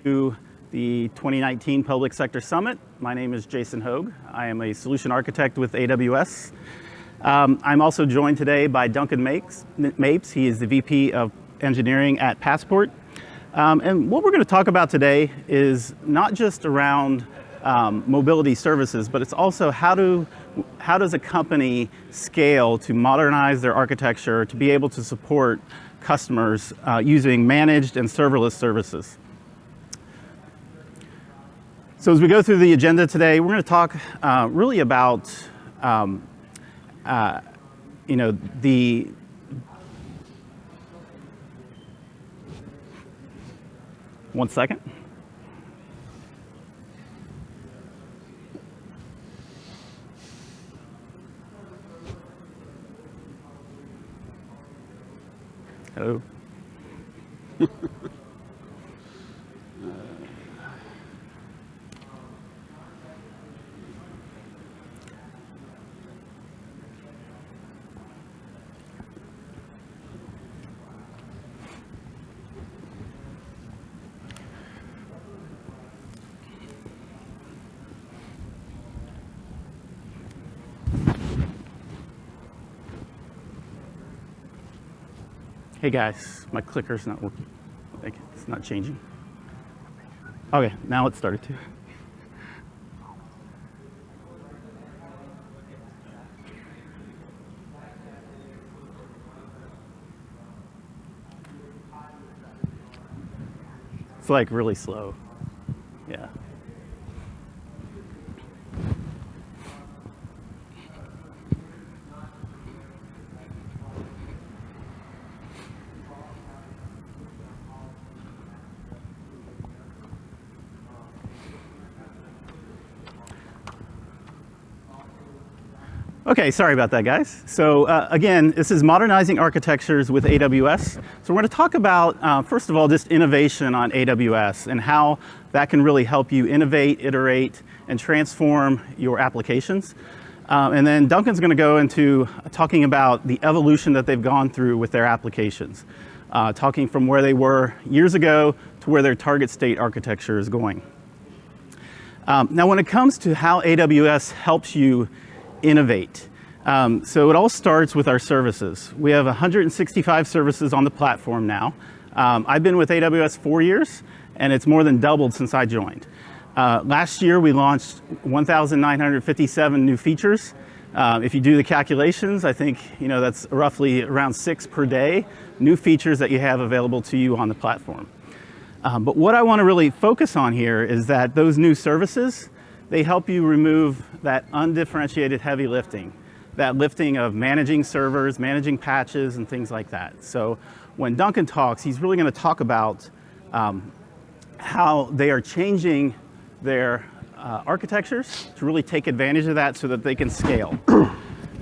to the 2019 Public Sector Summit. My name is Jason Hogue. I am a solution architect with AWS. I'm also joined today by Duncan Mapes. He is the VP of Engineering at Passport. And what we're going to talk about today is not just around mobility services, but it's also how does a company scale to modernize their architecture to be able to support customers using managed and serverless services. So as we go through the agenda today, we're going to talk really about the one second. Hello. Hey guys, my clicker's not working. It's not changing. Okay, now it started to. It's like really slow. Yeah. Okay, sorry about that, guys. So again, this is Modernizing Architectures with AWS. So we're going to talk about, first of all, just innovation on AWS and how that can really help you innovate, iterate, and transform your applications. And then Duncan's going to go into talking about the evolution that they've gone through with their applications, talking from where they were years ago to where their target state architecture is going. Now, when it comes to how AWS helps you innovate. So it all starts with our services. We have 165 services on the platform now. I've been with AWS 4 years, and it's more than doubled since I joined. Last year, we launched 1,957 new features. If you do the calculations, I think that's roughly around 6 per day, new features that you have available to you on the platform. But what I want to really focus on here is that those new services, they help you remove that undifferentiated heavy lifting, that lifting of managing servers, managing patches, and things like that. So when Duncan talks, he's really going to talk about how they are changing their architectures to really take advantage of that so that they can scale.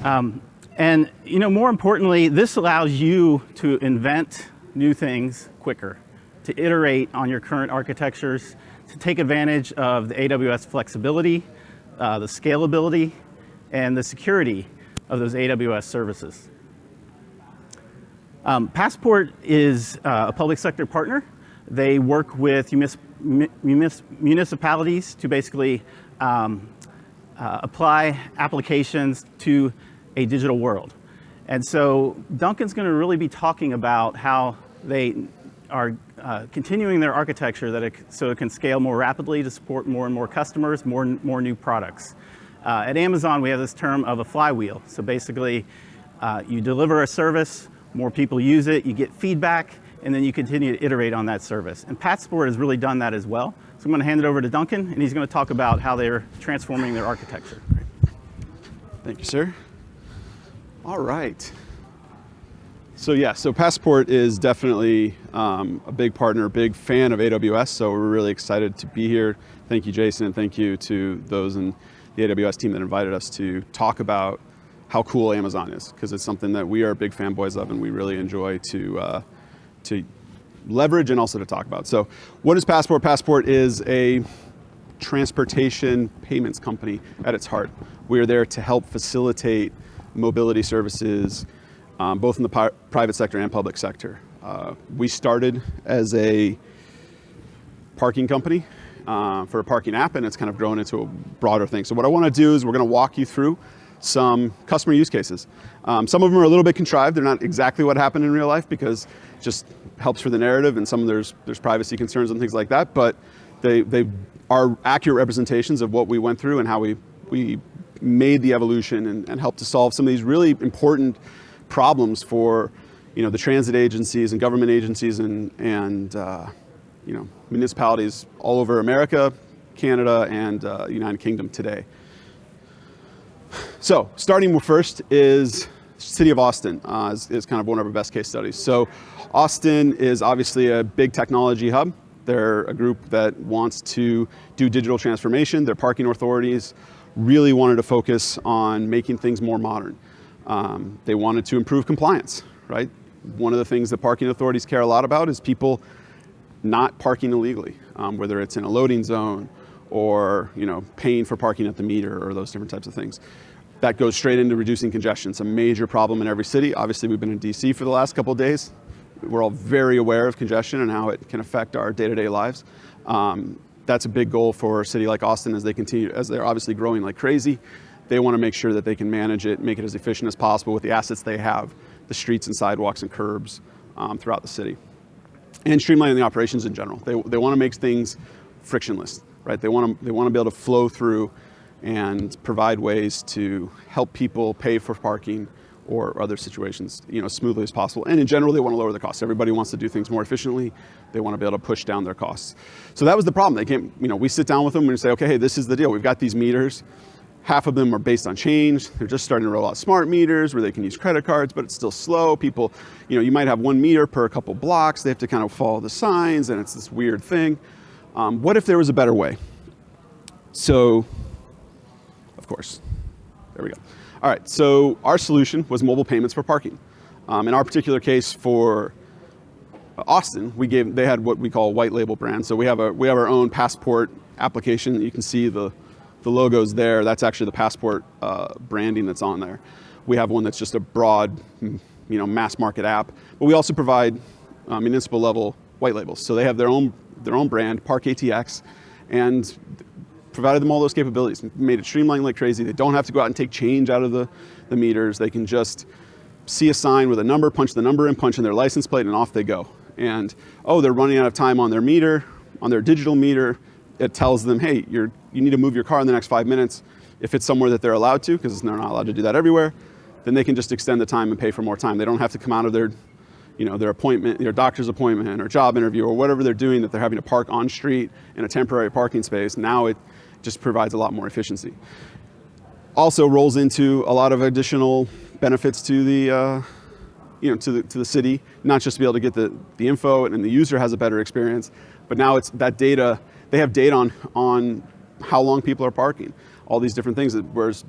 And more importantly, this allows you to invent new things quicker, to iterate on your current architectures, to take advantage of the AWS flexibility, the scalability, and the security of those AWS services. Passport is a public sector partner. They work with municipalities to basically apply applications to a digital world. And so Duncan's going to really be talking about how they are continuing their architecture so it can scale more rapidly to support more and more customers, more new products. At Amazon, we have this term of a flywheel. So basically, you deliver a service, more people use it, you get feedback, and then you continue to iterate on that service. And Passport has really done that as well. So I'm going to hand it over to Duncan, and he's going to talk about how they're transforming their architecture. Thank you, sir. All right. So yeah, so Passport is definitely a big partner, big fan of AWS, so we're really excited to be here. Thank you, Jason, and thank you to those in the AWS team that invited us to talk about how cool Amazon is, because it's something that we are big fanboys of and we really enjoy to leverage and also to talk about. So what is Passport? Passport is a transportation payments company at its heart. We are there to help facilitate mobility services, both in the private sector and public sector. We started as a parking company for a parking app, and it's kind of grown into a broader thing. So what I want to do is we're going to walk you through some customer use cases. Some of them are a little bit contrived. They're not exactly what happened in real life because it just helps for the narrative, and some of there's privacy concerns and things like that, but they are accurate representations of what we went through and how we made the evolution and helped to solve some of these really important problems for the transit agencies and government agencies and municipalities all over America, Canada, and United Kingdom today. So starting with first is City of Austin is kind of one of our best case studies. So Austin is obviously a big technology hub. They're a group that wants to do digital transformation. Their parking authorities really wanted to focus on making things more modern. They wanted to improve compliance, right? One of the things that parking authorities care a lot about is people not parking illegally, whether it's in a loading zone or paying for parking at the meter or those different types of things. That goes straight into reducing congestion. It's a major problem in every city. Obviously, we've been in DC for the last couple of days. We're all very aware of congestion and how it can affect our day-to-day lives. That's a big goal for a city like Austin as they're obviously growing like crazy. They want to make sure that they can manage it, make it as efficient as possible with the assets they have, the streets and sidewalks and curbs throughout the city. And streamlining the operations in general. They want to make things frictionless, right? They want to be able to flow through and provide ways to help people pay for parking or other situations, as smoothly as possible. And in general, they want to lower the costs. Everybody wants to do things more efficiently. They want to be able to push down their costs. So that was the problem. They came, we sit down with them and we say, okay, hey, this is the deal. We've got these meters. Half of them are based on change. They're just starting to roll out smart meters where they can use credit cards, but it's still slow. People, you might have 1 meter per couple blocks. They have to kind of follow the signs, and it's this weird thing. What if there was a better way? So, of course, there we go. All right, so our solution was mobile payments for parking. In our particular case for Austin, they had what we call a white label brand. So we have our own passport application. You can see the logos there. That's actually the passport branding that's on there. We have one that's just a broad, mass market app. But we also provide municipal level white labels. So they have their own brand, Park ATX, and provided them all those capabilities. Made it streamlined like crazy. They don't have to go out and take change out of the meters. They can just see a sign with a number, punch the number in, punch in their license plate, and off they go. And they're running out of time on their meter, on their digital meter. It tells them, hey, you need to move your car in the next 5 minutes. If it's somewhere that they're allowed to, because they're not allowed to do that everywhere, then they can just extend the time and pay for more time. They don't have to come out of their appointment, their doctor's appointment or job interview or whatever they're doing that they're having to park on street in a temporary parking space. Now it just provides a lot more efficiency. Also rolls into a lot of additional benefits to the to the city, not just to be able to get the info and the user has a better experience, but now it's that data. They have data on how long people are parking, all these different things. Whereas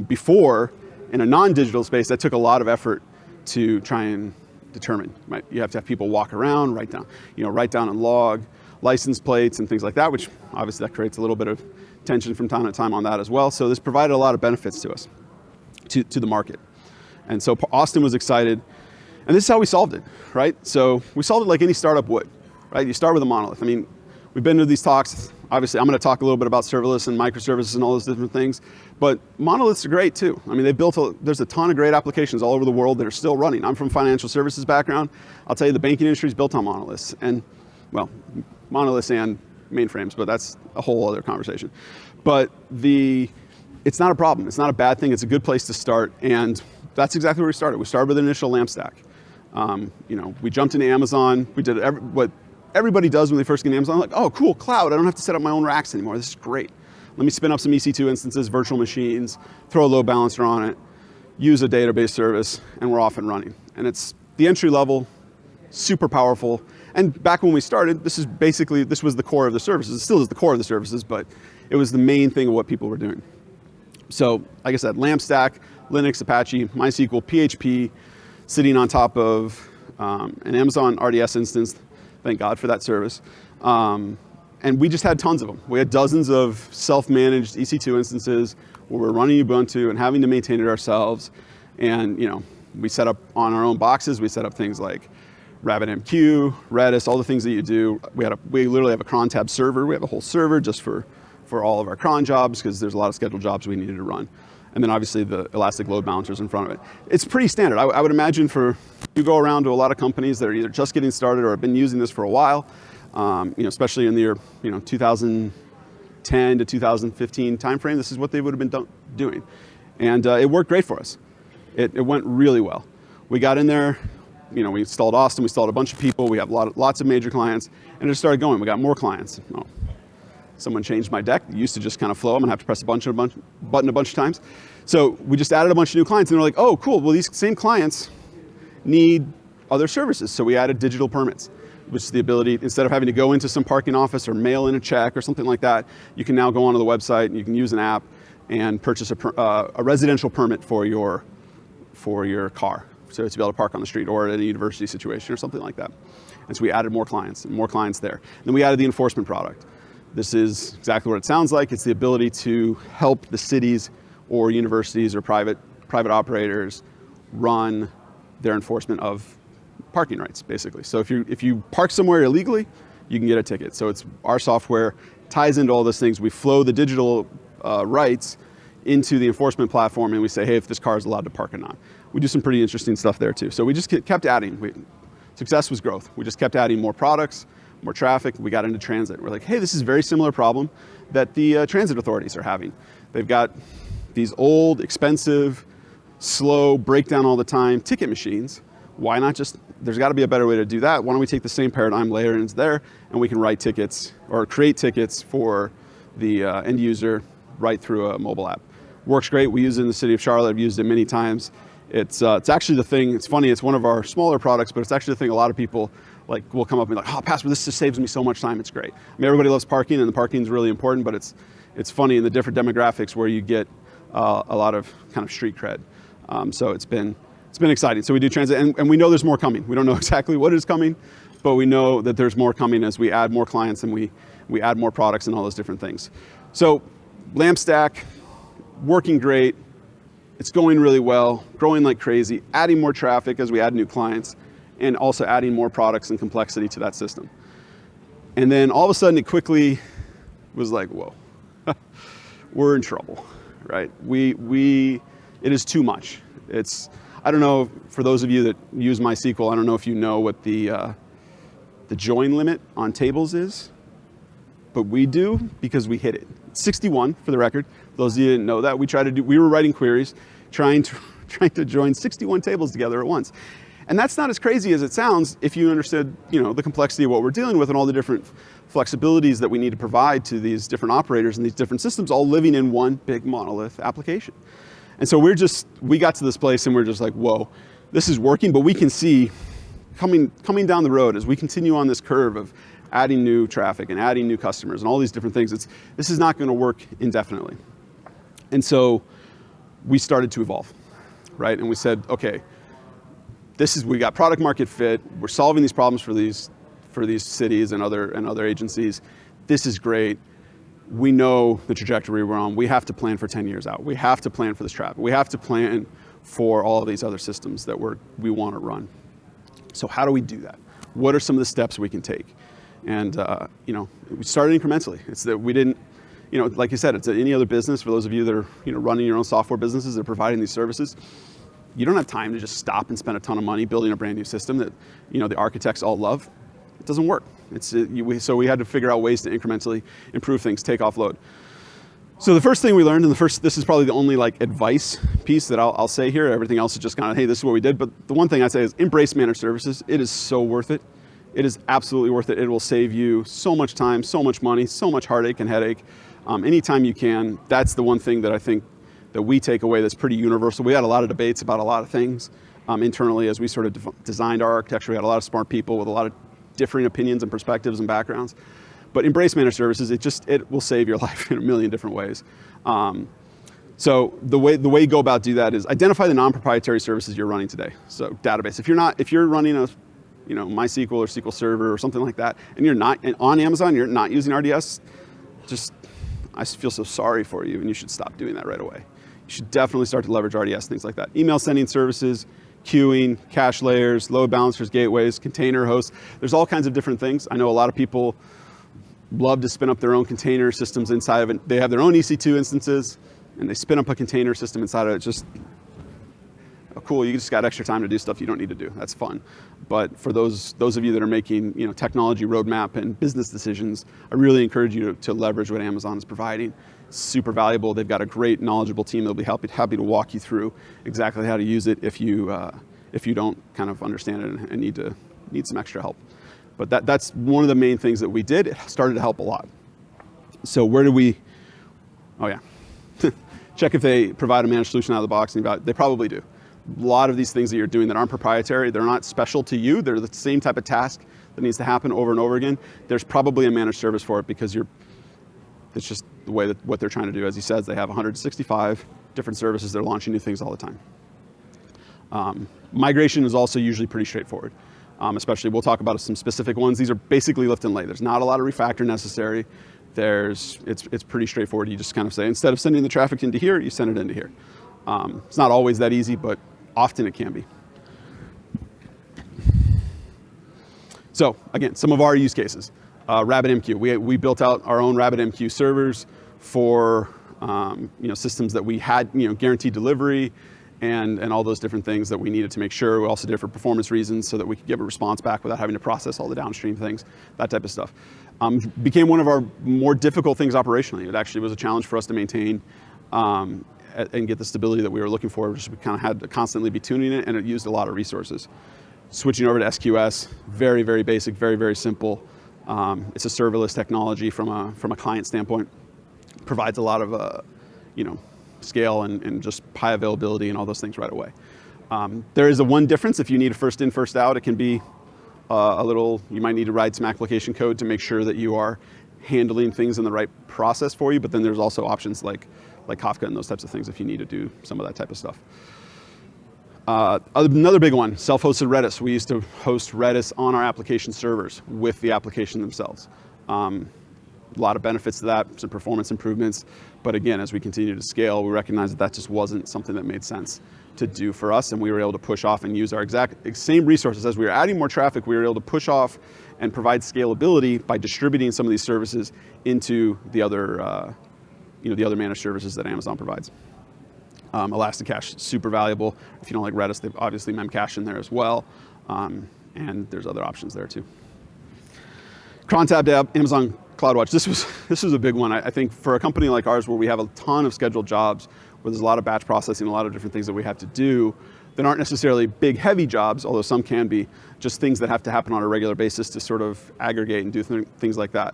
before, in a non-digital space, that took a lot of effort to try and determine. Right? You have to have people walk around, write down and log license plates and things like that, which obviously that creates a little bit of tension from time to time on that as well. So this provided a lot of benefits to us, to the market. And so Austin was excited, and this is how we solved it, right? So we solved it like any startup would, right? You start with a monolith. I mean, we've been to these talks. Obviously, I'm going to talk a little bit about serverless and microservices and all those different things, but monoliths are great too. I mean, there's a ton of great applications all over the world that are still running. I'm from financial services background. I'll tell you, the banking industry is built on monoliths, and well, monoliths and mainframes, but that's a whole other conversation. But it's not a problem. It's not a bad thing. It's a good place to start, and that's exactly where we started. We started with an initial LAMP stack. We jumped into Amazon. We did what everybody does when they first get into Amazon. Like, oh, cool, cloud. I don't have to set up my own racks anymore. This is great. Let me spin up some EC2 instances, virtual machines, throw a load balancer on it, use a database service, and we're off and running. And it's the entry level, super powerful. And back when we started, this was the core of the services. It still is the core of the services, but it was the main thing of what people were doing. So, like I said, LAMP stack, Linux, Apache, MySQL, PHP, sitting on top of an Amazon RDS instance. Thank God for that service. And we just had tons of them. We had dozens of self-managed EC2 instances where we're running Ubuntu and having to maintain it ourselves. And we set up on our own boxes. We set up things like RabbitMQ, Redis, all the things that you do. We literally have a cron tab server. We have a whole server just for all of our cron jobs because there's a lot of scheduled jobs we needed to run. And then obviously the elastic load balancers in front of it. It's pretty standard. I would imagine you go around to a lot of companies that are either just getting started or have been using this for a while, especially in the year 2010 to 2015 timeframe, this is what they would have been doing. And it worked great for us. It went really well. We got in there, we installed Austin, we installed a bunch of people, we have lots of major clients, and it just started going. We got more clients. Oh, someone changed my deck. It used to just kind of flow. I'm gonna have to press a button a bunch of times. So we just added a bunch of new clients, and they're like, oh, cool, well, these same clients need other services. So we added digital permits, which is the ability, instead of having to go into some parking office or mail in a check or something like that, you can now go onto the website and you can use an app and purchase a residential permit for your car, so to be able to park on the street or at a university situation or something like that. And so we added more clients and more clients there. Then we added the enforcement product. This is exactly what it sounds like. It's the ability to help the cities or universities or private operators run their enforcement of parking rights, basically. So if you park somewhere illegally, you can get a ticket. So it's our software ties into all those things. We flow the digital rights into the enforcement platform, and we say, hey, if this car is allowed to park or not. We do some pretty interesting stuff there too. So we just kept adding. Success was growth. We just kept adding more products, more traffic. We got into transit. We're like, hey, this is a very similar problem that the transit authorities are having. They've got these old, expensive, slow, break down all the time ticket machines. Why not there's got to be a better way to do that. Why don't we take the same paradigm, layer it into there, and we can write tickets or create tickets for the end user right through a mobile app. Works great. We use it in the city of Charlotte. I've used it many times. It's actually the thing. It's funny. It's one of our smaller products, but it's actually the thing a lot of people will come up and be like, oh, Pastor, this just saves me so much time. It's great. I mean, everybody loves parking, and the parking is really important, but it's funny in the different demographics where you get a lot of kind of street cred. So it's been exciting. So we do transit, and we know there's more coming. We don't know exactly what is coming, but we know that there's more coming as we add more clients and we add more products and all those different things. So LAMP stack, working great. It's going really well, growing like crazy, adding more traffic as we add new clients, and also adding more products and complexity to that system. And then all of a sudden it quickly was like, whoa, we're in trouble, right? It is too much. I don't know, for those of you that use MySQL, I don't know if you know what the join limit on tables is, but we do because we hit it. It's 61 for the record. Those of you who didn't know that, we were writing queries trying to join 61 tables together at once. And that's not as crazy as it sounds if you understood, the complexity of what we're dealing with and all the different flexibilities that we need to provide to these different operators and these different systems all living in one big monolith application. And so we got to this place and we're just like, whoa, this is working, but we can see coming down the road as we continue on this curve of adding new traffic and adding new customers and all these different things, this is not going to work indefinitely. And so we started to evolve, right? And we said, okay, we got product market fit. We're solving these problems for these cities and other agencies. This is great. We know the trajectory we're on. We have to plan for 10 years out. We have to plan for this traffic. We have to plan for all of these other systems that we want to run. So how do we do that? What are some of the steps we can take? And we started incrementally. It's that we didn't, like you said, it's any other business. For those of you that are running your own software businesses that are providing these services, you don't have time to just stop and spend a ton of money building a brand new system that the architects all love. It doesn't work. So we had to figure out ways to incrementally improve things, take off load. So the first thing we learned, this is probably the only advice piece that I'll say here. Everything else is just kind of, hey, this is what we did. But the one thing I'd say is embrace managed services. It is so worth it. It is absolutely worth it. It will save you so much time, so much money, so much heartache and headache. Anytime you can, that's the one thing that I think that we take away that's pretty universal. We had a lot of debates about a lot of things internally as we sort of designed our architecture. We had a lot of smart people with a lot of differing opinions and perspectives and backgrounds. But embrace managed services. It will save your life in a million different ways. So the way you go about do that is identify the non-proprietary services you're running today. So database. If you're running a MySQL or SQL Server or something like that, and you're not on Amazon, you're not using RDS, I feel so sorry for you, and you should stop doing that right away. You should definitely start to leverage RDS, things like that. Email sending services, queuing, cache layers, load balancers, gateways, container hosts. There's all kinds of different things. I know a lot of people love to spin up their own container systems inside of it. They have their own EC2 instances, and they spin up a container system inside of it. Just cool. You just got extra time to do stuff you don't need to do. That's fun. But for those of you that are making technology roadmap and business decisions, I really encourage you to leverage what Amazon is providing. It's super valuable. They've got a great, knowledgeable team that'll be happy to walk you through exactly how to use it if you don't kind of understand it and need some extra help. But that's one of the main things that we did. It started to help a lot. So where do we? Oh yeah, check if they provide a managed solution out of the box. They probably do. A lot of these things that you're doing that aren't proprietary, they're not special to you. They're the same type of task that needs to happen over and over again. There's probably a managed service for it because it's just the way that what they're trying to do. As he says, they have 165 different services. They're launching new things all the time. Migration is also usually pretty straightforward. Especially, we'll talk about some specific ones. These are basically lift and lay. There's not a lot of refactor necessary. It's pretty straightforward. You just kind of say, instead of sending the traffic into here, you send it into here. It's not always that easy, but often it can be. So again, some of our use cases. RabbitMQ. We built out our own RabbitMQ servers for systems that we had guaranteed delivery and all those different things that we needed to make sure. We also did it for performance reasons so that we could give a response back without having to process all the downstream things, that type of stuff. Became one of our more difficult things operationally. It actually was a challenge for us to maintain and get the stability that we were looking for. We kind of had to constantly be tuning it, and it used a lot of resources. Switching over to SQS, very, very basic, very, very simple. It's a serverless technology from a client standpoint. Provides a lot of scale and just high availability and all those things right away. There is one difference. If you need a first in, first out, it can be you might need to write some application code to make sure that you are handling things in the right process for you, but then there's also options like Kafka and those types of things if you need to do some of that type of stuff. Another big one, self-hosted Redis. We used to host Redis on our application servers with the application themselves. A lot of benefits to that, some performance improvements. But again, as we continue to scale, we recognize that just wasn't something that made sense to do for us. And we were able to push off and use our exact same resources. As we were adding more traffic, we were able to push off and provide scalability by distributing some of these services into the other managed services that Amazon provides. Elasticache, super valuable. If you don't like Redis, they've obviously memcache in there as well. And there's other options there too. Cron tab to Amazon CloudWatch. This was a big one. I think for a company like ours where we have a ton of scheduled jobs, where there's a lot of batch processing, a lot of different things that we have to do that aren't necessarily big, heavy jobs, although some can be, just things that have to happen on a regular basis to sort of aggregate and do things like that.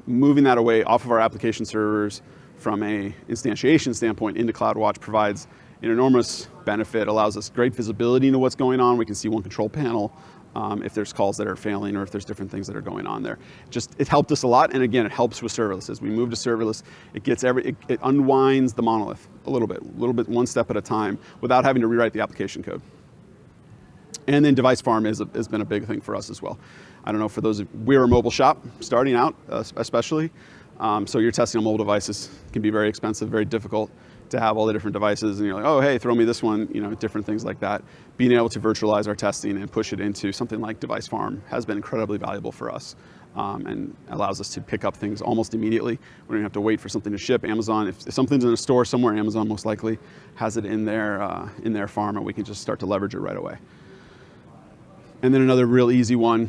Moving that away off of our application servers from a instantiation standpoint into CloudWatch provides an enormous benefit, allows us great visibility into what's going on. We can see one control panel if there's calls that are failing or if there's different things that are going on there. It helped us a lot, and again, it helps with serverless. As we move to serverless, it unwinds the monolith a little bit, one step at a time, without having to rewrite the application code. And then Device Farm has been a big thing for us as well. I don't know, we're a mobile shop starting out, especially. So you're testing on mobile devices can be very expensive, very difficult to have all the different devices, and you're like, oh, hey, throw me this one, different things like that. Being able to virtualize our testing and push it into something like Device Farm has been incredibly valuable for us, and allows us to pick up things almost immediately. We don't have to wait for something to ship. Amazon, if something's in a store somewhere, Amazon most likely has it in their farm, and we can just start to leverage it right away. And then another real easy one,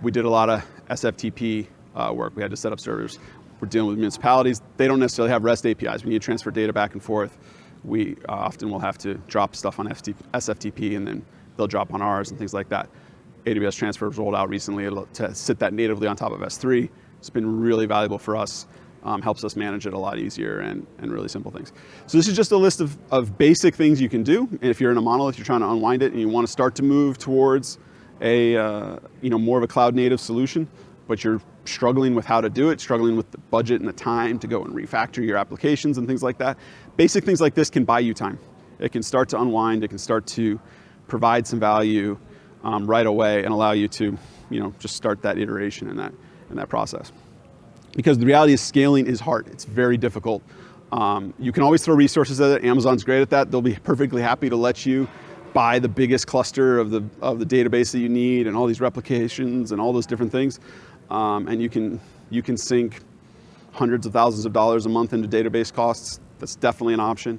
we did a lot of SFTP work. We had to set up servers. We're dealing with municipalities. They don't necessarily have REST APIs. We need to transfer data back and forth. We often will have to drop stuff on SFTP, and then they'll drop on ours and things like that. AWS Transfer was rolled out recently to sit that natively on top of S3. It's been really valuable for us. Helps us manage it a lot easier and really simple things. So this is just a list of basic things you can do. And if you're in a monolith, you're trying to unwind it, and you want to start to move towards a more of a cloud native solution, but you're struggling with how to do it, struggling with the budget and the time to go and refactor your applications and things like that. Basic things like this can buy you time. It can start to unwind, it can start to provide some value right away and allow you to just start that iteration in that process. Because the reality is scaling is hard. It's very difficult. You can always throw resources at it. Amazon's great at that. They'll be perfectly happy to let you buy the biggest cluster of the database that you need and all these replications and all those different things. And you can sink hundreds of thousands of dollars a month into database costs. That's definitely an option.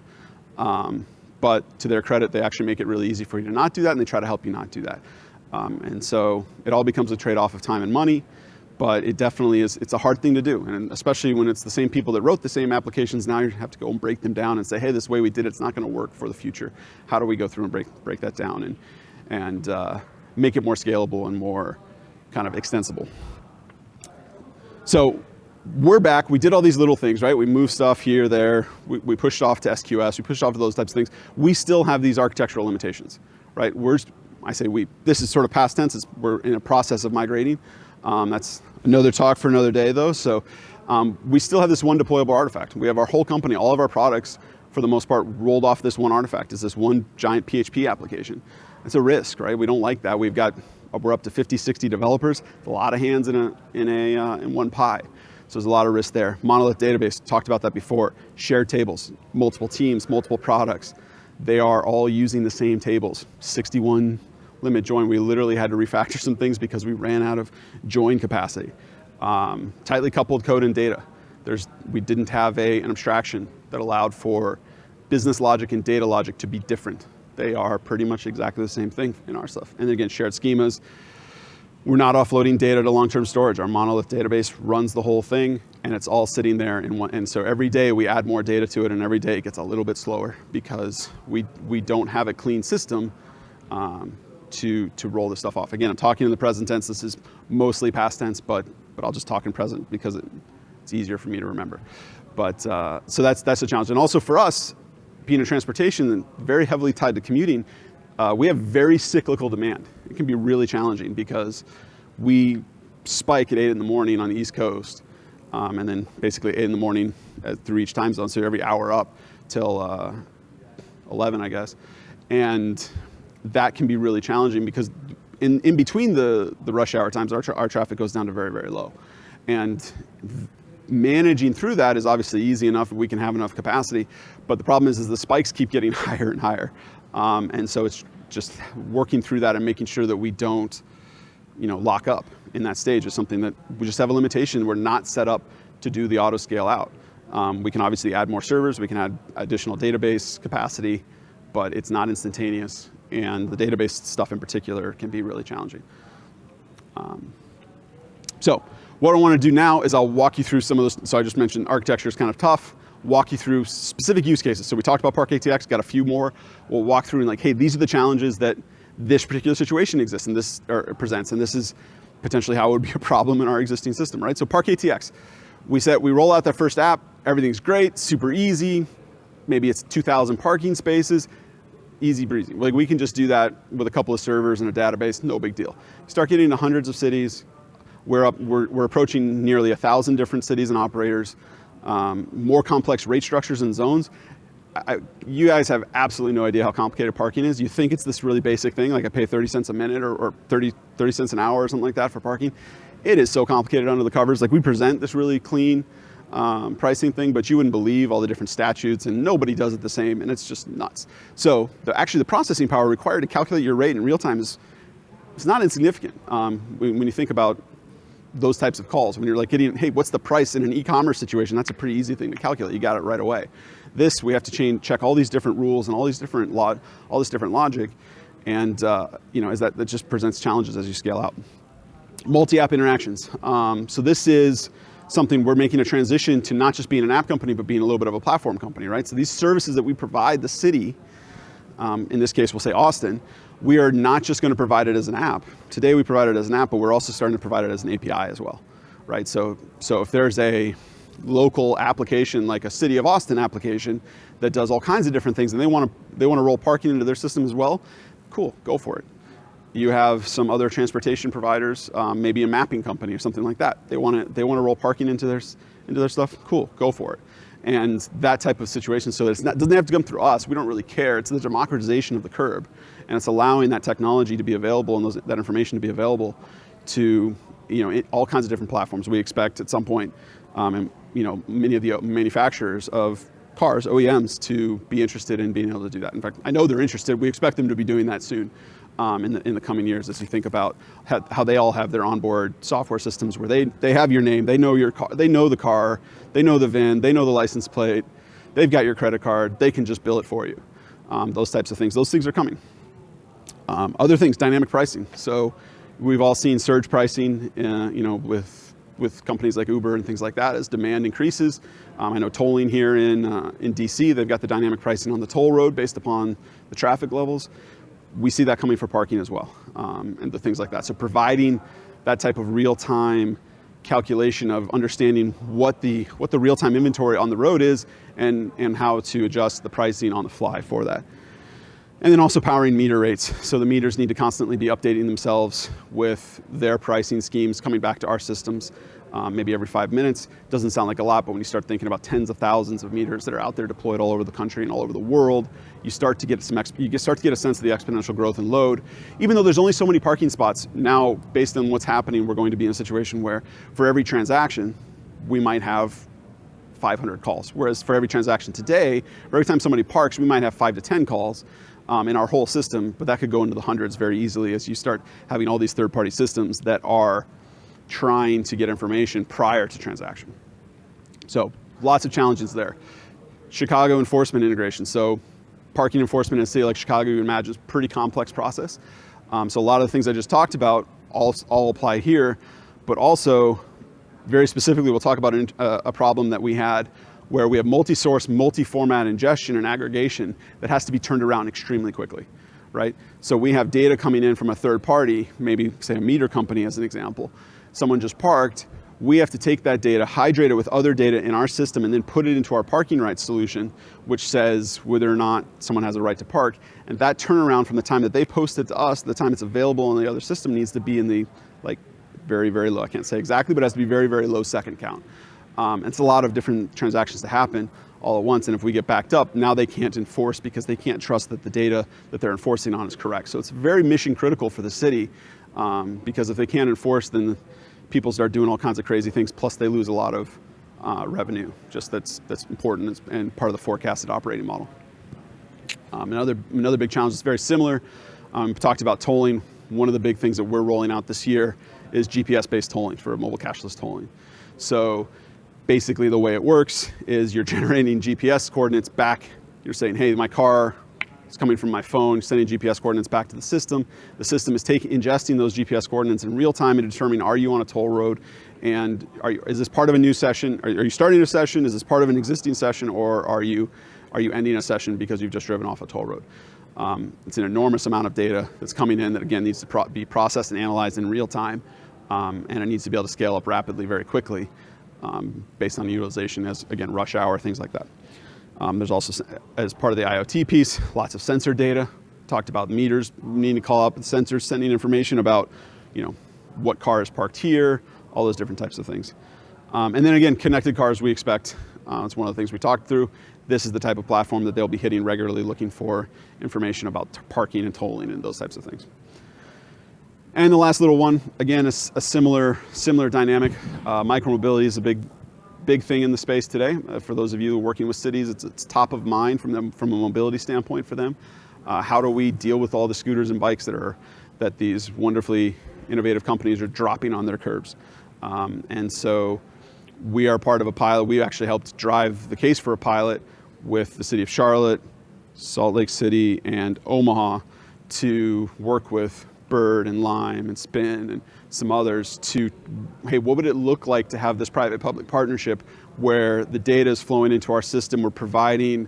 But to their credit, they actually make it really easy for you to not do that, and they try to help you not do that. And so it all becomes a trade-off of time and money, but it definitely is, it's a hard thing to do. And especially when it's the same people that wrote the same applications, now you have to go and break them down and say, hey, this way we did it's not gonna work for the future. How do we go through and break that down and make it more scalable and more kind of extensible? So we're back, we did all these little things, right? We moved stuff here, there, we pushed off to SQS, we pushed off to those types of things. We still have these architectural limitations, right? I say we, this is sort of past tense, we're in a process of migrating. That's another talk for another day though. So we still have this one deployable artifact. We have our whole company, all of our products, for the most part, rolled off this one artifact. It's this one giant PHP application. It's a risk, right? We don't like that. We're up to 50, 60 developers, a lot of hands in one pie. So there's a lot of risk there. Monolith database, talked about that before. Shared tables, multiple teams, multiple products. They are all using the same tables. 61 limit join. We literally had to refactor some things because we ran out of join capacity. Tightly coupled code and data. We didn't have an abstraction that allowed for business logic and data logic to be different. They are pretty much exactly the same thing in our stuff. And again, shared schemas. We're not offloading data to long-term storage. Our monolith database runs the whole thing, and it's all sitting there in one. And so every day we add more data to it, and every day it gets a little bit slower because we don't have a clean system to roll this stuff off. Again, I'm talking in the present tense. This is mostly past tense, but I'll just talk in present because it's easier for me to remember. But so that's a challenge. And also for us, being in transportation and very heavily tied to commuting, we have very cyclical demand. It can be really challenging because we spike at 8 in the morning on the East Coast, and then basically 8 in the morning through each time zone, so every hour up till 11, I guess. And that can be really challenging because in between the rush hour times, our traffic goes down to very, very low. And managing through that is obviously easy enough, we can have enough capacity, but the problem is the spikes keep getting higher and higher. And so it's just working through that and making sure that we don't, lock up in that stage is something that we just have a limitation. We're not set up to do the auto scale out. We can obviously add more servers, we can add additional database capacity, but it's not instantaneous. And the database stuff in particular can be really challenging. So what I want to do now is I'll walk you through some of those. So I just mentioned architecture is kind of tough. Walk you through specific use cases. So we talked about Park ATX, got a few more. We'll walk through and like, hey, these are the challenges that this particular situation exists and this presents, and this is potentially how it would be a problem in our existing system, right? So Park ATX, we roll out that first app, everything's great, super easy. Maybe it's 2,000 parking spaces, easy breezy. Like we can just do that with a couple of servers and a database, no big deal. You start getting into hundreds of cities. We're approaching nearly 1,000 different cities and operators. More complex rate structures and zones. You guys have absolutely no idea how complicated parking is. You think it's this really basic thing, like I pay 30 cents a minute or 30 cents an hour or something like that for parking. It is so complicated under the covers. Like we present this really clean pricing thing, but you wouldn't believe all the different statutes and nobody does it the same, and it's just nuts. So actually the processing power required to calculate your rate in real time is not insignificant when you think about those types of calls. When you're like getting, hey, what's the price in an e-commerce situation? That's a pretty easy thing to calculate. You got it right away. This, we have to check all these different rules and all this different logic, and as that just presents challenges as you scale out. Multi-app interactions. So this is something we're making a transition to not just being an app company, but being a little bit of a platform company, right? So these services that we provide the city, in this case, we'll say Austin, we are not just going to provide it as an app. Today we provide it as an app, but we're also starting to provide it as an API as well, right? So if there's a local application, like a City of Austin application that does all kinds of different things and they want to roll parking into their system as well, cool, go for it. You have some other transportation providers, maybe a mapping company or something like that. They want to roll parking into their stuff, cool, go for it. And that type of situation, so it doesn't have to come through us. We don't really care. It's the democratization of the curb, and it's allowing that technology to be available and that information to be available to all kinds of different platforms. We expect at some point, and many of the manufacturers of cars, OEMs, to be interested in being able to do that. In fact, I know they're interested. We expect them to be doing that soon in the coming years, as you think about how they all have their onboard software systems where they have your name, they know your car, they know the car, they know the VIN, they know the license plate, they've got your credit card, they can just bill it for you. Those types of things. Those things are coming. Other things, dynamic pricing. So we've all seen surge pricing, with companies like Uber and things like that as demand increases. I know tolling here in DC, they've got the dynamic pricing on the toll road based upon the traffic levels. We see that coming for parking as well, and the things like that. So providing that type of real-time calculation of understanding what the real-time inventory on the road is and how to adjust the pricing on the fly for that. And then also powering meter rates. So the meters need to constantly be updating themselves with their pricing schemes coming back to our systems, maybe every 5 minutes. Doesn't sound like a lot, but when you start thinking about tens of thousands of meters that are out there deployed all over the country and all over the world, you start to get a sense of the exponential growth and load. Even though there's only so many parking spots, now based on what's happening, we're going to be in a situation where for every transaction, we might have 500 calls. Whereas for every transaction today, or every time somebody parks, we might have 5 to 10 calls in our whole system, but that could go into the hundreds very easily as you start having all these third-party systems that are trying to get information prior to transaction. So lots of challenges there. Chicago enforcement integration. So parking enforcement in a city like Chicago, you imagine, is a pretty complex process. So a lot of the things I just talked about all apply here, but also very specifically, we'll talk about a problem that we had where we have multi-source, multi-format ingestion and aggregation that has to be turned around extremely quickly, right? So we have data coming in from a third party, maybe say a meter company as an example. Someone just parked, we have to take that data, hydrate it with other data in our system, and then put it into our parking rights solution, which says whether or not someone has a right to park. And that turnaround from the time that they post it to us, the time it's available in the other system needs to be in the very, very low. I can't say exactly, but it has to be very, very low second count. It's a lot of different transactions to happen all at once, and if we get backed up, now they can't enforce because they can't trust that the data that they're enforcing on is correct. So it's very mission critical for the city, because if they can't enforce, then people start doing all kinds of crazy things, plus they lose a lot of revenue. Just that's important and part of the forecasted operating model. Another big challenge is very similar. We talked about tolling. One of the big things that we're rolling out this year is GPS-based tolling for mobile cashless tolling. So basically the way it works is you're generating GPS coordinates back. You're saying, hey, my car is coming from my phone, sending GPS coordinates back to the system. The system is ingesting those GPS coordinates in real time and determining, are you on a toll road? And is this part of a new session? Are you starting a session? Is this part of an existing session? Or are you ending a session because you've just driven off a toll road? It's an enormous amount of data that's coming in that, again, needs to be processed and analyzed in real time. And it needs to be able to scale up rapidly, very quickly, based on utilization as, again, rush hour, things like that. There's also, as part of the IoT piece, lots of sensor data. Talked about meters needing to call up the sensors, sending information about, what car is parked here, all those different types of things. And then again, connected cars we expect. It's one of the things we talked through. This is the type of platform that they'll be hitting regularly, looking for information about parking and tolling and those types of things. And the last little one, again, is a similar dynamic. Micromobility is a big thing in the space today. For those of you who are working with cities, it's top of mind from a mobility standpoint for them. How do we deal with all the scooters and bikes that these wonderfully innovative companies are dropping on their curbs? And so we are part of a pilot. We actually helped drive the case for a pilot with the city of Charlotte, Salt Lake City, and Omaha to work with Bird and Lime and Spin and some others to, hey, what would it look like to have this private-public partnership where the data is flowing into our system, we're providing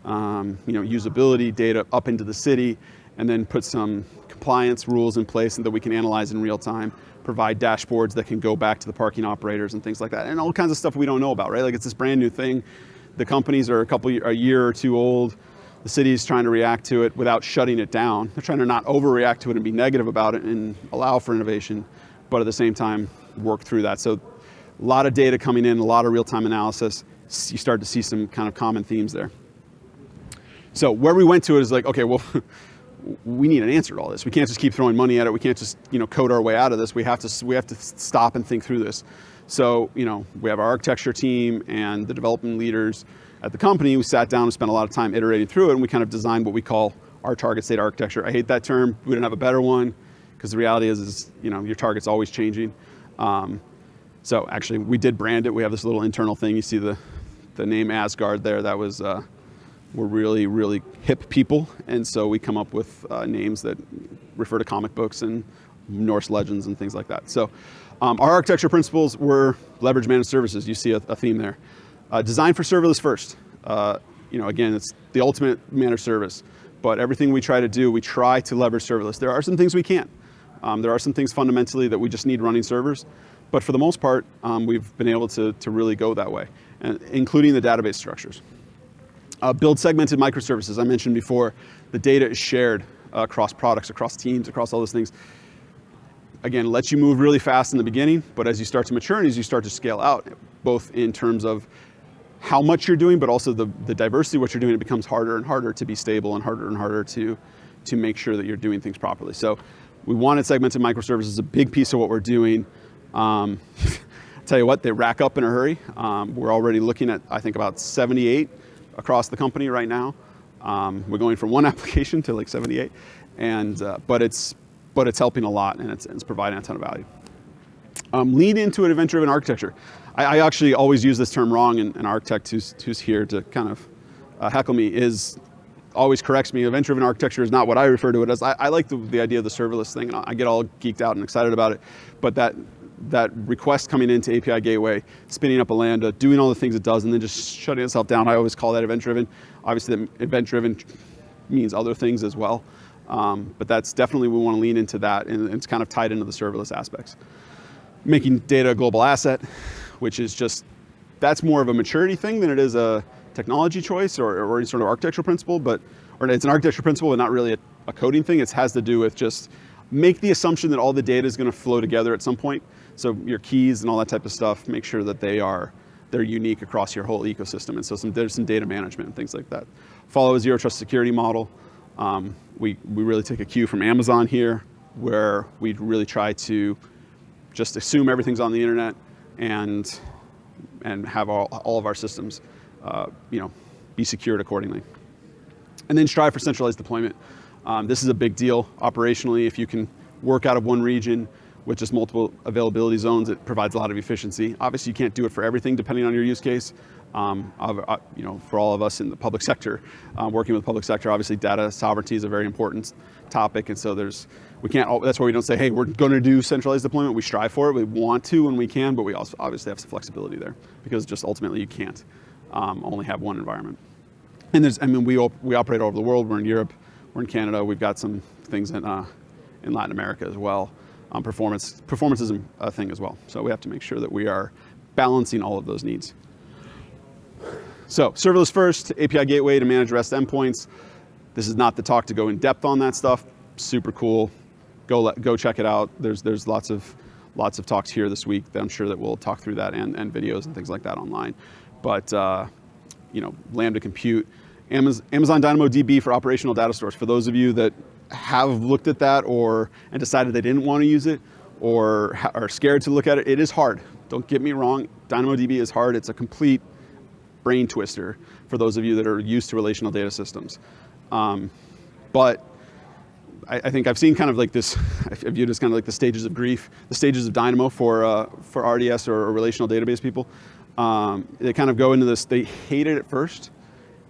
usability data up into the city, and then put some compliance rules in place and that we can analyze in real time, provide dashboards that can go back to the parking operators and things like that, and all kinds of stuff we don't know about, right? Like, it's this brand new thing. The companies are a year or two old. The city's trying to react to it without shutting it down. They're trying to not overreact to it and be negative about it and allow for innovation, but at the same time, work through that. So a lot of data coming in, a lot of real-time analysis. You start to see some kind of common themes there. So where we went to it is like, okay, well, we need an answer to all this. We can't just keep throwing money at it. We can't just code our way out of this. We have to stop and think through this. So we have our architecture team and the development leaders at the company, we sat down and spent a lot of time iterating through it, and we kind of designed what we call our target state architecture. I hate that term. We didn't have a better one, because the reality is your target's always changing. So actually, we did brand it. We have this little internal thing. You see the name Asgard there. That was, we're really, really hip people, and so we come up with names that refer to comic books and Norse legends and things like that. So our architecture principles were leverage managed services. You see a theme there. Design for serverless first. Again, it's the ultimate managed service, but everything we try to do, we try to leverage serverless. There are some things we can't. There are some things fundamentally that we just need running servers, but for the most part, we've been able to really go that way, including the database structures. Build segmented microservices. I mentioned before, the data is shared across products, across teams, across all those things. Again, it lets you move really fast in the beginning, but as you start to mature and as you start to scale out, both in terms of how much you're doing, but also the diversity of what you're doing, it becomes harder and harder to be stable and harder to make sure that you're doing things properly. So we wanted segmented microservices, a big piece of what we're doing. Tell you what, they rack up in a hurry. We're already looking at, I think, about 78 across the company right now. We're going from one application to like 78, but it's helping a lot, and it's providing a ton of value. Lean into an event-driven architecture. I actually always use this term wrong, and an architect who's here to kind of heckle me always corrects me. Event-driven architecture is not what I refer to it as. I like the idea of the serverless thing, and I get all geeked out and excited about it. But that request coming into API Gateway, spinning up a Lambda, doing all the things it does, and then just shutting itself down, I always call that event-driven. Obviously, event-driven means other things as well. But that's definitely, we want to lean into that, and it's kind of tied into the serverless aspects. Making data a global asset, which is that's more of a maturity thing than it is a technology choice or any sort of architectural principle, or it's an architectural principle, but not really a coding thing. It has to do with just make the assumption that all the data is going to flow together at some point. So your keys and all that type of stuff, make sure that they're unique across your whole ecosystem. And so there's some data management and things like that. Follow a zero trust security model. We really take a cue from Amazon here, where we really try to just assume everything's on the internet and have all of our systems be secured accordingly. And then strive for centralized deployment. This is a big deal operationally. If you can work out of one region with just multiple availability zones, it provides a lot of efficiency. Obviously, you can't do it for everything depending on your use case. For all of us in the public sector, working with the public sector, obviously data sovereignty is a very important topic, and so that's why we don't say, hey, we're going to do centralized deployment. We strive for it. We want to when we can, but we also obviously have some flexibility there, because just ultimately you can't only have one environment. And we operate all over the world. We're in Europe, we're in Canada. We've got some things in Latin America as well. Performance is a thing as well. So we have to make sure that we are balancing all of those needs. So serverless first, API gateway to manage REST endpoints. This is not the talk to go in depth on that stuff. Super cool. Go check it out. There's lots of talks here this week that I'm sure that we'll talk through that, and videos and things like that online. But Lambda Compute, Amazon DynamoDB for operational data stores. For those of you that have looked at that and decided they didn't want to use it, or are scared to look at it, it is hard. Don't get me wrong. DynamoDB is hard. It's a complete brain twister for those of you that are used to relational data systems. But I think I've seen kind of like this, I view it as kind of like the stages of grief, the stages of Dynamo for RDS or relational database people. They kind of go into this, they hate it at first,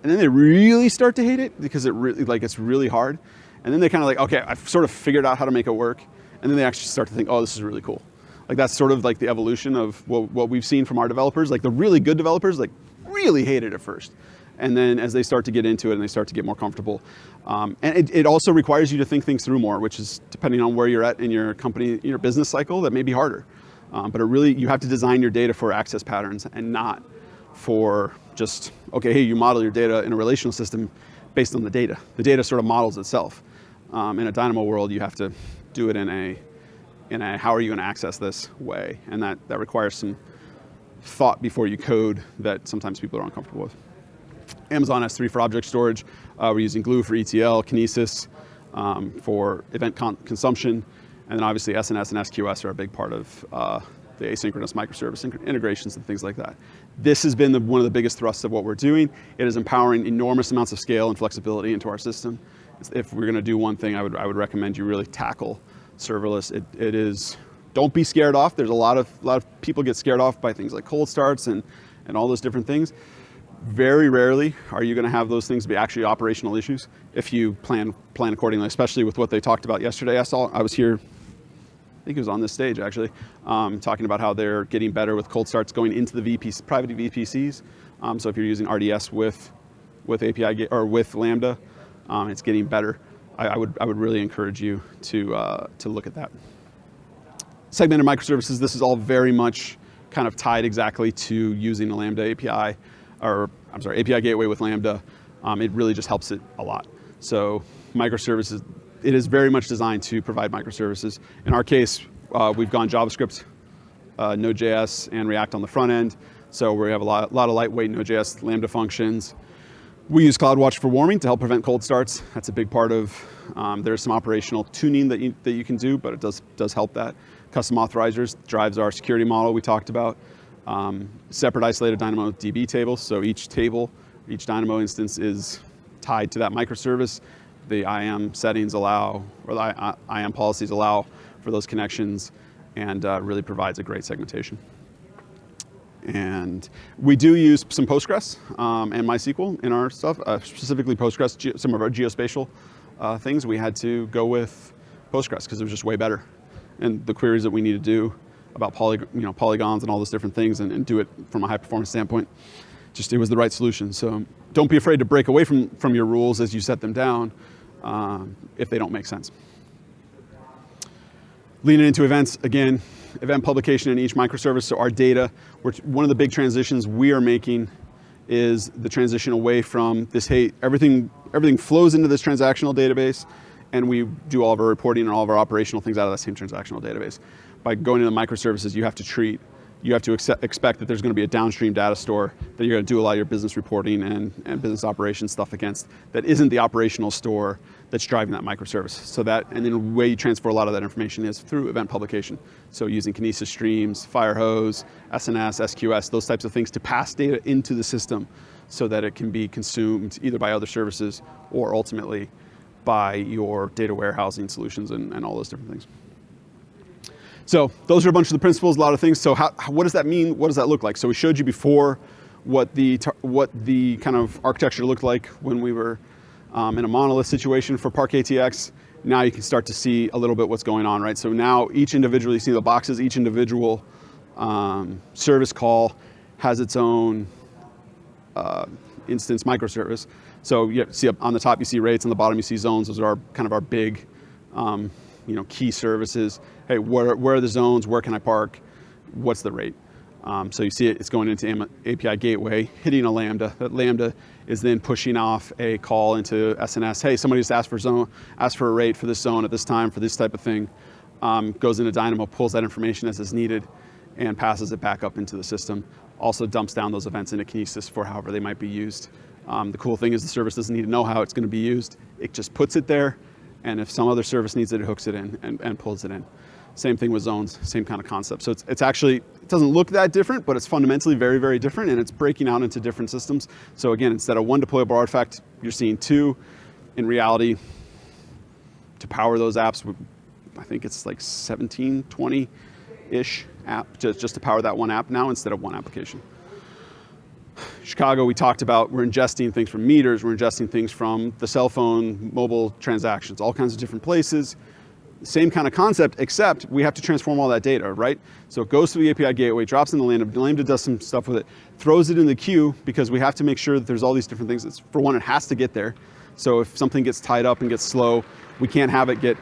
and then they really start to hate it because it's really hard. And then they kind of like, okay, I've sort of figured out how to make it work. And then they actually start to think, oh, this is really cool. Like that's sort of like the evolution of what we've seen from our developers. Like the really good developers, like really hate it at first. And then as they start to get into it and they start to get more comfortable. And it also requires you to think things through more, which is depending on where you're at in your company, in your business cycle, that may be harder. But you have to design your data for access patterns and not for just, okay, hey, you model your data in a relational system based on the data. The data sort of models itself. In a Dynamo world, you have to do it in a how are you going to access this way, and that requires some thought before you code that sometimes people are uncomfortable with. Amazon S3 for object storage. We're using Glue for ETL, Kinesis for event consumption, and then obviously SNS and SQS are a big part of the asynchronous microservice integrations and things like that. This has been one of the biggest thrusts of what we're doing. It is empowering enormous amounts of scale and flexibility into our system. If we're going to do one thing, I would recommend you really tackle serverless. It is, don't be scared off. There's a lot of people get scared off by things like cold starts and all those different things. Very rarely are you going to have those things be actually operational issues if you plan accordingly, especially with what they talked about yesterday. I was here, I think it was on this stage actually, talking about how they're getting better with cold starts going into the private VPCs. So if you're using RDS with API or with Lambda, it's getting better. I would really encourage you to look at that. Segmented microservices, this is all very much kind of tied exactly to using a Lambda API, API gateway with Lambda. It really just helps it a lot. So microservices, it is very much designed to provide microservices. In our case, we've gone JavaScript, Node.js, and React on the front end. So we have a lot of lightweight Node.js Lambda functions. We use CloudWatch for warming to help prevent cold starts. That's a big part of, there's some operational tuning that you can do, but it does help that. Custom authorizers drives our security model we talked about. Separate isolated DynamoDB tables. So each table, each Dynamo instance is tied to that microservice. The IAM settings allow, or the IAM policies allow for those connections, and really provides a great segmentation. And we do use some Postgres and MySQL in our stuff, specifically Postgres, some of our geospatial things. We had to go with Postgres because it was just way better. And the queries that we need to do about polygons and all those different things and do it from a high performance standpoint, it was the right solution. So don't be afraid to break away from your rules as you set them down if they don't make sense. Leaning into events, again, event publication in each microservice. So our data, one of the big transitions we are making is the transition away from this, hey, everything flows into this transactional database, and we do all of our reporting and all of our operational things out of that same transactional database. By going into microservices, you have to expect that there's going to be a downstream data store that you're going to do a lot of your business reporting and business operations stuff against that isn't the operational store that's driving that microservice. So that, and then the way you transfer a lot of that information is through event publication. So using Kinesis streams, Firehose, SNS, SQS, those types of things to pass data into the system so that it can be consumed either by other services or ultimately by your data warehousing solutions and all those different things. So those are a bunch of the principles, a lot of things. So what does that mean? What does that look like? So we showed you before what the kind of architecture looked like when we were in a monolith situation for Park ATX. Now you can start to see a little bit what's going on, right? So now each individual, you see the boxes, each individual service call has its own instance microservice. So you see up on the top you see rates, on the bottom you see zones. Those are kind of our big key services. Hey, where are the zones? Where can I park? What's the rate? So you see it's going into API gateway, hitting a Lambda. That Lambda is then pushing off a call into SNS. Hey, somebody just asked for a rate for this zone at this time for this type of thing. Goes into Dynamo, pulls that information as is needed, and passes it back up into the system. Also dumps down those events into Kinesis for however they might be used. The cool thing is the service doesn't need to know how it's going to be used. It just puts it there, and if some other service needs it, it hooks it in and pulls it in. Same thing with zones, same kind of concept. So it's actually, it doesn't look that different, but it's fundamentally very, very different, and it's breaking out into different systems. So again, instead of one deployable artifact, you're seeing two. In reality, to power those apps, I think it's like 17, 20-ish app, just to power that one app now instead of one application. Chicago, we talked about, we're ingesting things from meters, we're ingesting things from the cell phone, mobile transactions, all kinds of different places. Same kind of concept, except we have to transform all that data, right? So it goes to the API gateway, drops in the Lambda. Lambda does some stuff with it, throws it in the queue because we have to make sure that there's all these different things. For one, it has to get there. So if something gets tied up and gets slow, we can't have it get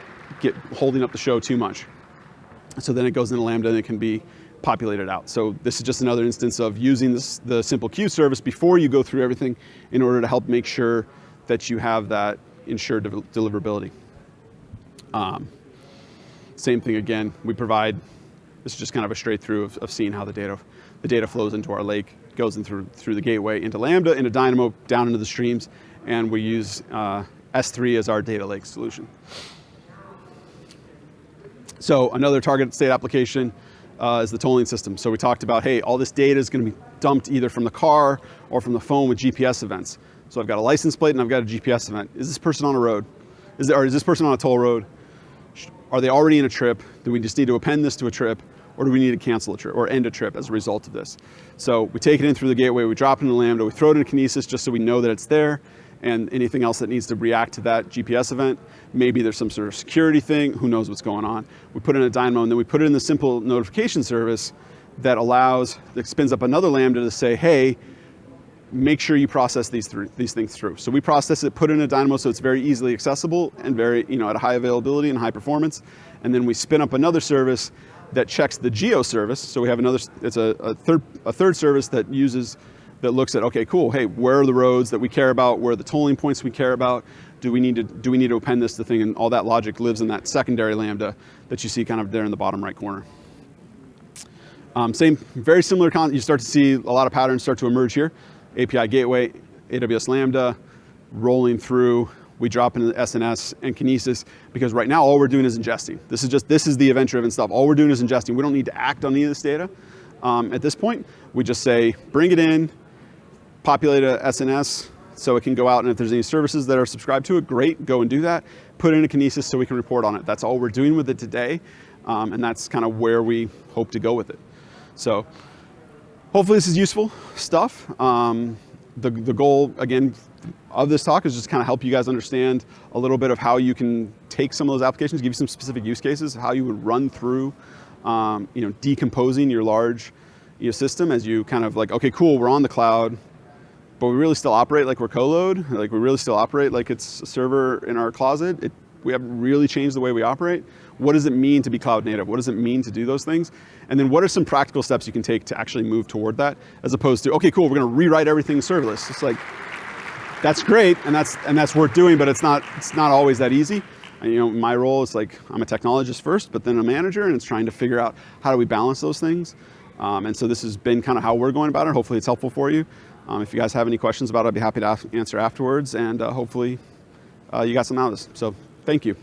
holding up the show too much. So then it goes into Lambda and it can be populated out. So this is just another instance of using the simple queue service before you go through everything in order to help make sure that you have that ensured deliverability. Same thing again, we provide, this is just kind of a straight through of seeing how the data flows into our lake, goes in through the gateway into Lambda, into Dynamo, down into the streams, and we use S3 as our data lake solution. So another target state application, is the tolling system. So we talked about, hey, all this data is going to be dumped either from the car or from the phone with GPS events. So I've got a license plate and I've got a GPS event. Is this person on a road? Is this person on a toll road? Are they already in a trip? Do we just need to append this to a trip? Or do we need to cancel a trip or end a trip as a result of this? So we take it in through the gateway, we drop it into Lambda, we throw it in Kinesis just so we know that it's there, and anything else that needs to react to that GPS event. Maybe there's some sort of security thing, who knows what's going on. We put it in a Dynamo, and then we put it in the simple notification service that spins up another Lambda to say, hey, make sure you process these things through. So we process it, put it in a Dynamo so it's very easily accessible and very, at a high availability and high performance. And then we spin up another service that checks the geo service. So we have it's a third service that looks at, okay, cool, hey, where are the roads that we care about? Where are the tolling points we care about? Do we need to append this to thing? And all that logic lives in that secondary Lambda that you see kind of there in the bottom right corner. Very similar concept. You start to see a lot of patterns start to emerge here. API gateway, AWS Lambda, rolling through. We drop into SNS and Kinesis because right now all we're doing is ingesting. This is the event-driven stuff. All we're doing is ingesting. We don't need to act on any of this data at this point. We just say, bring it in, populate a SNS so it can go out, and if there's any services that are subscribed to it, great, go and do that. Put it in a Kinesis so we can report on it. That's all we're doing with it today, and that's kind of where we hope to go with it. So hopefully this is useful stuff. The goal, again, of this talk is just kind of help you guys understand a little bit of how you can take some of those applications, give you some specific use cases, how you would run through, decomposing your large system as you kind of like, okay, cool, we're on the cloud, but we really still operate like we're co-load, like we really still operate like it's a server in our closet. We haven't really changed the way we operate. What does it mean to be cloud native? What does it mean to do those things? And then what are some practical steps you can take to actually move toward that, as opposed to, okay, cool, we're going to rewrite everything serverless. It's like, that's great, and that's worth doing, but it's not always that easy. And, my role is like, I'm a technologist first, but then a manager, and it's trying to figure out how do we balance those things. And so this has been kind of how we're going about it. Hopefully it's helpful for you. If you guys have any questions about it, I'd be happy to answer afterwards, and hopefully you got some out of this. So thank you.